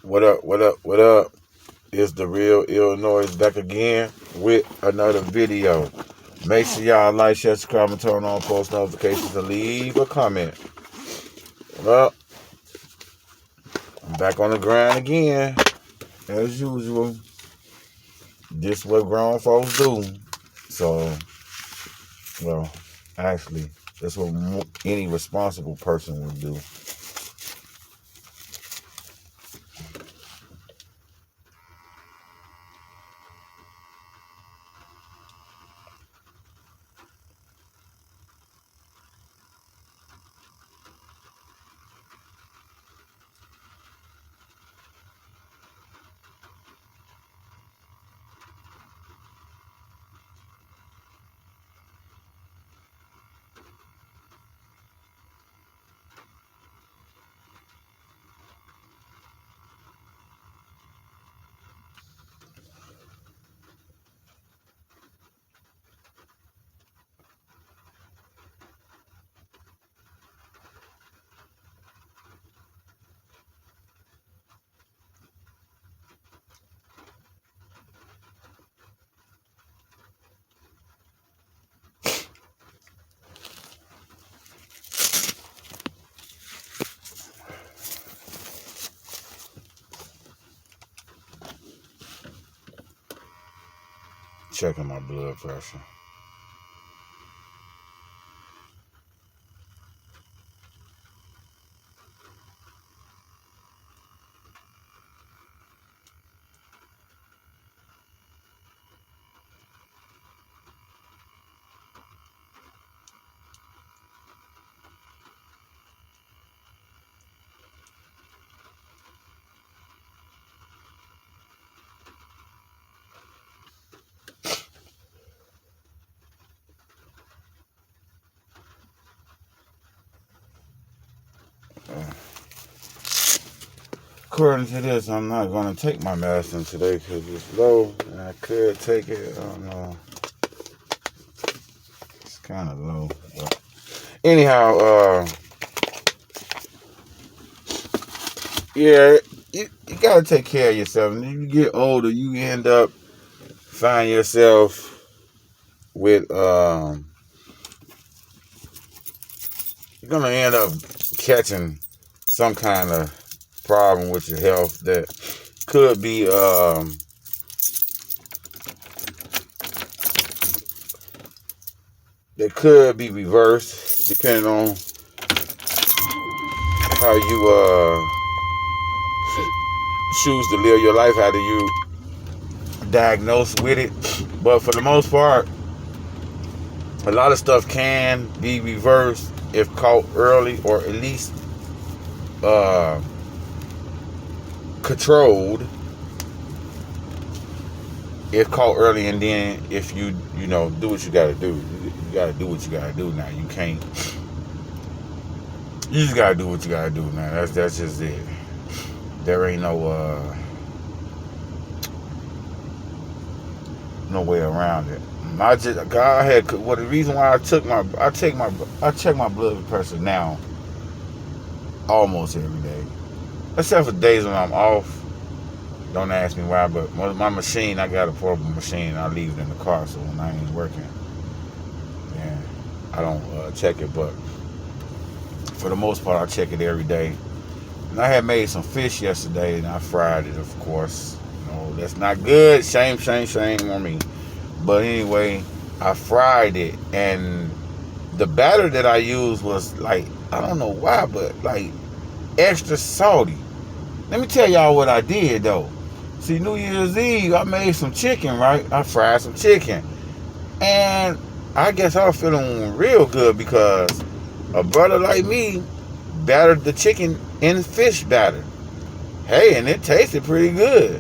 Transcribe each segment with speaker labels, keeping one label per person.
Speaker 1: What up, what up, what up? It's the real Illinois back again with another video. Make sure y'all like, share, subscribe, and turn on post notifications and leave a comment. Well, I'm back on the grind again, as usual. This what grown folks do. So, well, actually, that's what any responsible person would do. Checking my blood pressure. According to this, I'm not going to take my medicine today because it's low, and I could take it. I don't know. It's kind of low. But anyhow, yeah, you got to take care of yourself. And when you get older, you end up find yourself with, you're going to end up catching some kind of problem with your health that could be reversed depending on how you choose to live your life, how do you diagnose with it. But for the most part, a lot of stuff can be reversed if caught early, or at least controlled if caught early. And then if you do what you gotta do, you gotta do what you gotta do now. You just gotta do what you gotta do now. That's just it. There ain't no way around it. The reason why I check my blood pressure now almost every day, except for days when I'm off. Don't ask me why, but my machine, I got a portable machine. I leave it in the car, so when I ain't working, yeah, I don't check it. But for the most part, I check it every day. And I had made some fish yesterday, and I fried it, of course. That's not good. Shame on me. But anyway, I fried it, and the batter that I used was like, I don't know why, but like extra salty. Let me tell y'all what I did though. See, New Year's Eve, I made some chicken, right? I fried some chicken. And I guess I was feeling real good because a brother like me battered the chicken in fish batter. Hey, and it tasted pretty good.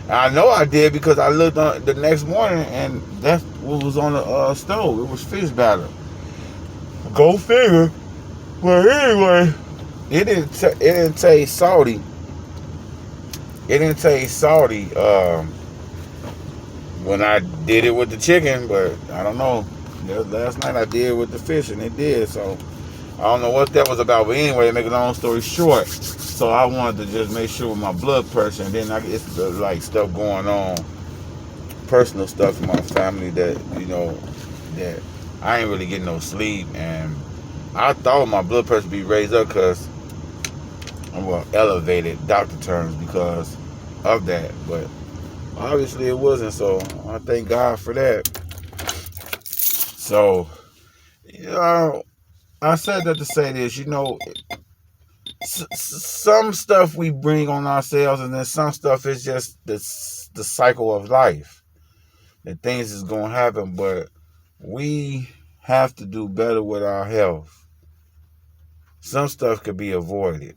Speaker 1: I know I did because I looked on the next morning and that's what was on the stove. It was fish batter. Go figure. But anyway, it didn't taste salty. It didn't taste salty when I did it with the chicken, but I don't know. Last night I did with the fish and it did. So I don't know what that was about, but anyway, to make a long story short, so I wanted to just make sure with my blood pressure, and then I get like stuff going on, personal stuff in my family that that I ain't really getting no sleep, and I thought my blood pressure be raised up because I'm elevated, doctor terms, because of that, but obviously it wasn't. So I thank God for that. So I said that to say this. Some stuff we bring on ourselves, and then some stuff is just the cycle of life. That things is gonna happen, but we have to do better with our health. Some stuff could be avoided.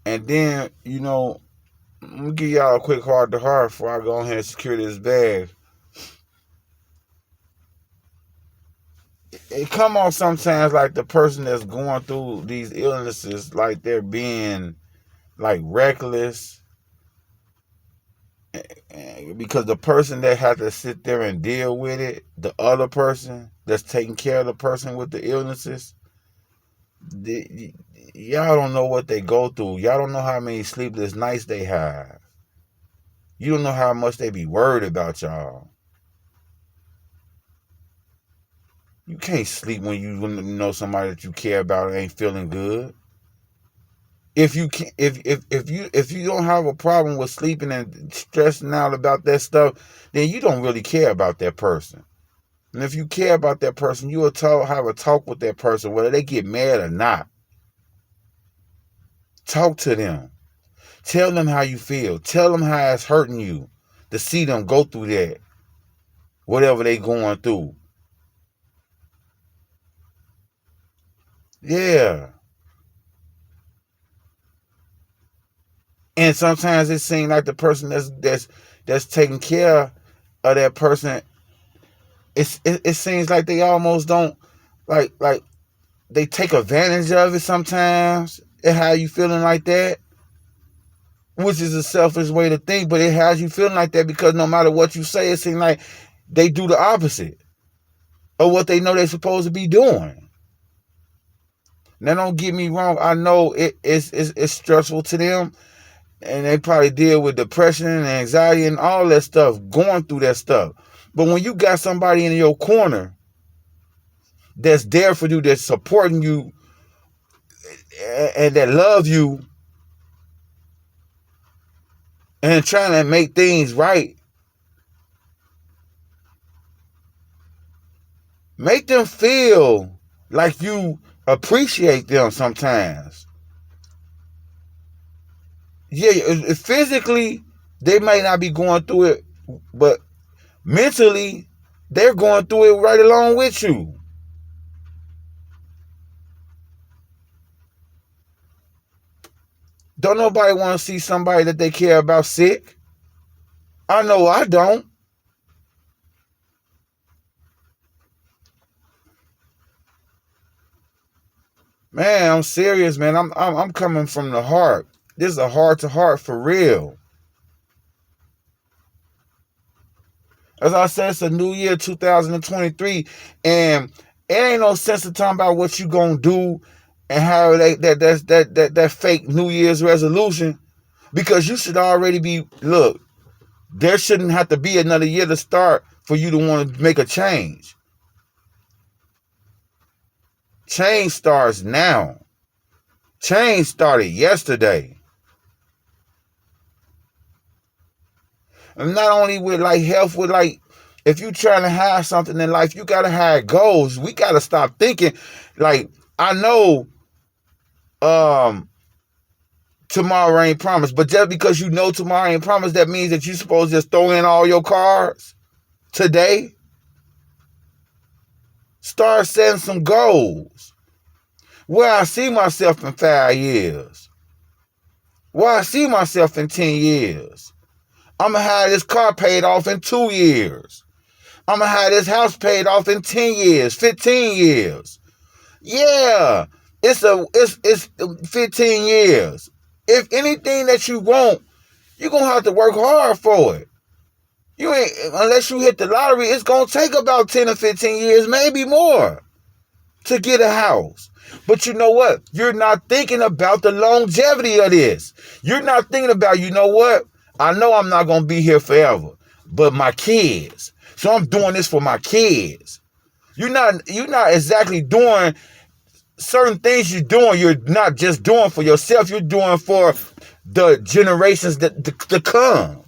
Speaker 1: And then, I'm gonna give y'all a quick heart to heart before I go ahead and secure this bag. It come off sometimes like the person that's going through these illnesses, like they're being like reckless, because the person that has to sit there and deal with it, the other person that's taking care of the person with the illnesses, y'all don't know what they go through. Y'all don't know how many sleepless nights they have. You don't know how much they be worried about y'all. You can't sleep when you know somebody that you care about ain't feeling good. If you can, if you don't have a problem with sleeping and stressing out about that stuff, then you don't really care about that person. And if you care about that person, you will have a talk with that person, whether they get mad or not. Talk to them. Tell them how you feel. Tell them how it's hurting you to see them go through that, whatever they going through. Yeah. And sometimes it seems like the person that's taking care of that person, it seems like they almost don't like they take advantage of it sometimes. And how you feeling like that, which is a selfish way to think, but it has you feeling like that because no matter what you say, it seems like they do the opposite of what they know they're supposed to be doing. Now, don't get me wrong. I know it's stressful to them, and they probably deal with depression and anxiety and all that stuff, going through that stuff. But when you got somebody in your corner that's there for you, that's supporting you, and that love you, and trying to make things right, make them feel like you appreciate them sometimes. Yeah, physically, they may not be going through it, but mentally, they're going through it right along with you. Don't nobody want to see somebody that they care about sick. I know I don't. Man, I'm serious, man. I'm coming from the heart. This is a heart to heart for real. As I said, it's a new year, 2023, and it ain't no sense of talking about what you gonna do and how that fake New Year's resolution, because you should already be. Look, there shouldn't have to be another year to start for you to want to make a change. Change starts now. Change started yesterday. And not only with like health, with like, if you trying to have something in life, you gotta have goals. We gotta stop thinking like, I know tomorrow ain't promised, but just because you know tomorrow ain't promised, that means that you supposed to just throw in all your cards today. Start setting some goals. Where I see myself in 5 years. Where I see myself in 10 years. I'm going to have this car paid off in 2 years. I'm going to have this house paid off in 10 years, 15 years. Yeah, it's 15 years. If anything that you want, you're going to have to work hard for it. You ain't, unless you hit the lottery, it's going to take about 10 or 15 years, maybe more. to get a house. But you know what? You're not thinking about the longevity of this. You're not thinking about, you know what? I know I'm not going to be here forever, but my kids. So I'm doing this for my kids. You're not exactly doing certain things you're doing. You're not just doing for yourself. You're doing for the generations that to come,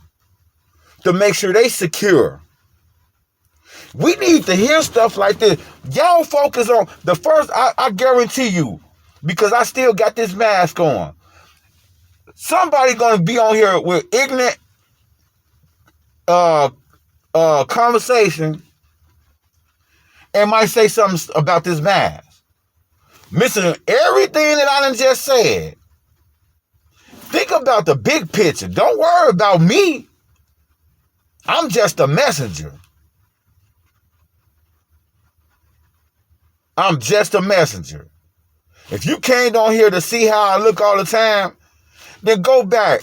Speaker 1: to make sure they secure. We need to hear stuff like this. Y'all focus on the first, I guarantee you, because I still got this mask on. Somebody gonna be on here with ignorant conversation and might say something about this mask. Missing everything that I done just said. Think about the big picture. Don't worry about me. I'm just a messenger. I'm just a messenger. If you came on here to see how I look all the time, then go back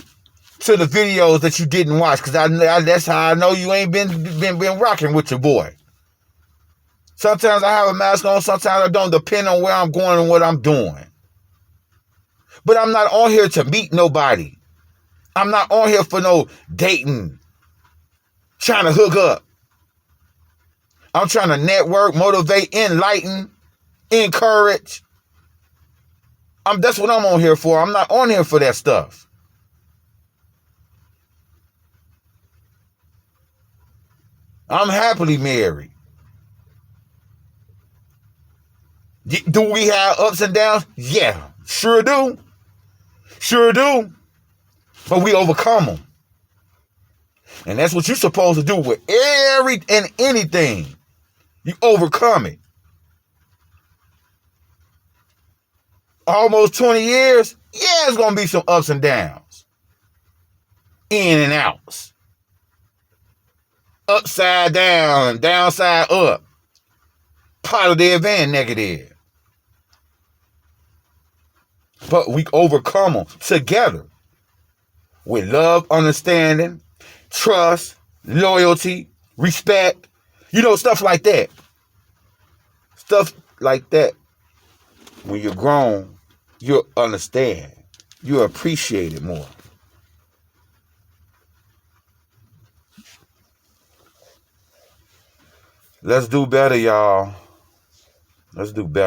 Speaker 1: to the videos that you didn't watch, because that's how I know you ain't been rocking with your boy. Sometimes I have a mask on, sometimes I don't, depend on where I'm going and what I'm doing. But I'm not on here to meet nobody. I'm not on here for no dating, trying to hook up. I'm trying to network, motivate, enlighten, encourage. That's what I'm on here for. I'm not on here for that stuff. I'm happily married. Do we have ups and downs? Yeah, sure do. Sure do. But we overcome them. And that's what you're supposed to do with every and anything. You overcome it. Almost 20 years, yeah, it's going to be some ups and downs. In and outs. Upside down, downside up. Positive and negative. But we overcome them together. With love, understanding, trust, loyalty, respect. You know, stuff like that. Stuff like that. When you're grown, you'll understand. You'll appreciate it more. Let's do better, y'all. Let's do better.